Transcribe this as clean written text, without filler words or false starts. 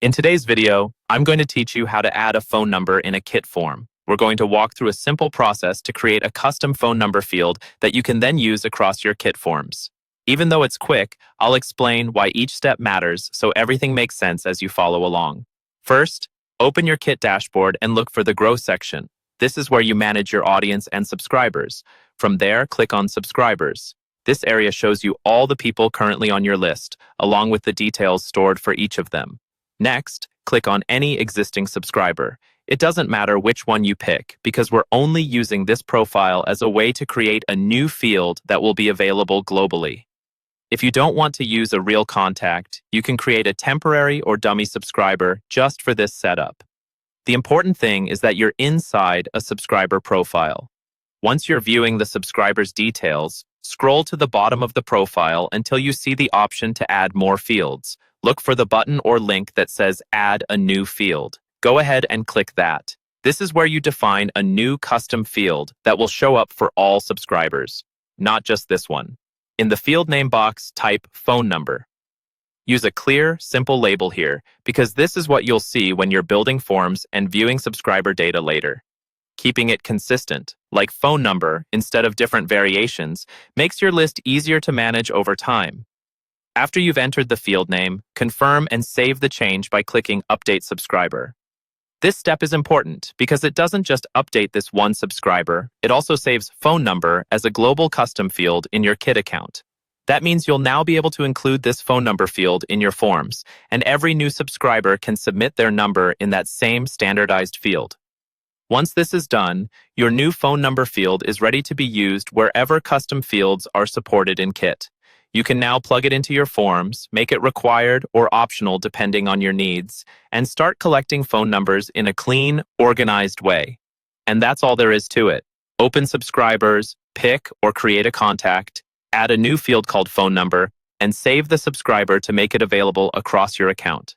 In today's video, I'm going to teach you how to add a phone number in a Kit form. We're going to walk through a simple process to create a custom phone number field that you can then use across your Kit forms. Even though it's quick, I'll explain why each step matters so everything makes sense as you follow along. First, open your Kit dashboard and look for the Grow section. This is where you manage your audience and subscribers. From there, click on Subscribers. This area shows you all the people currently on your list, along with the details stored for each of them. Next, click on any existing subscriber. It doesn't matter which one you pick because we're only using this profile as a way to create a new field that will be available globally. If you don't want to use a real contact, you can create a temporary or dummy subscriber just for this setup. The important thing is that you're inside a subscriber profile. Once you're viewing the subscriber's details, scroll to the bottom of the profile until you see the option to add more fields. Look for the button or link that says Add a New Field. Go ahead and click that. This is where you define a new custom field that will show up for all subscribers, not just this one. In the field name box, type Phone Number. Use a clear, simple label here because this is what you'll see when you're building forms and viewing subscriber data later. Keeping it consistent, like phone number instead of different variations, makes your list easier to manage over time. After you've entered the field name, confirm and save the change by clicking Update Subscriber. This step is important because it doesn't just update this one subscriber, it also saves phone number as a global custom field in your Kit account. That means you'll now be able to include this phone number field in your forms, and every new subscriber can submit their number in that same standardized field. Once this is done, your new phone number field is ready to be used wherever custom fields are supported in Kit. You can now plug it into your forms, make it required or optional depending on your needs, and start collecting phone numbers in a clean, organized way. And that's all there is to it. Open subscribers, pick or create a contact, add a new field called phone number, and save the subscriber to make it available across your account.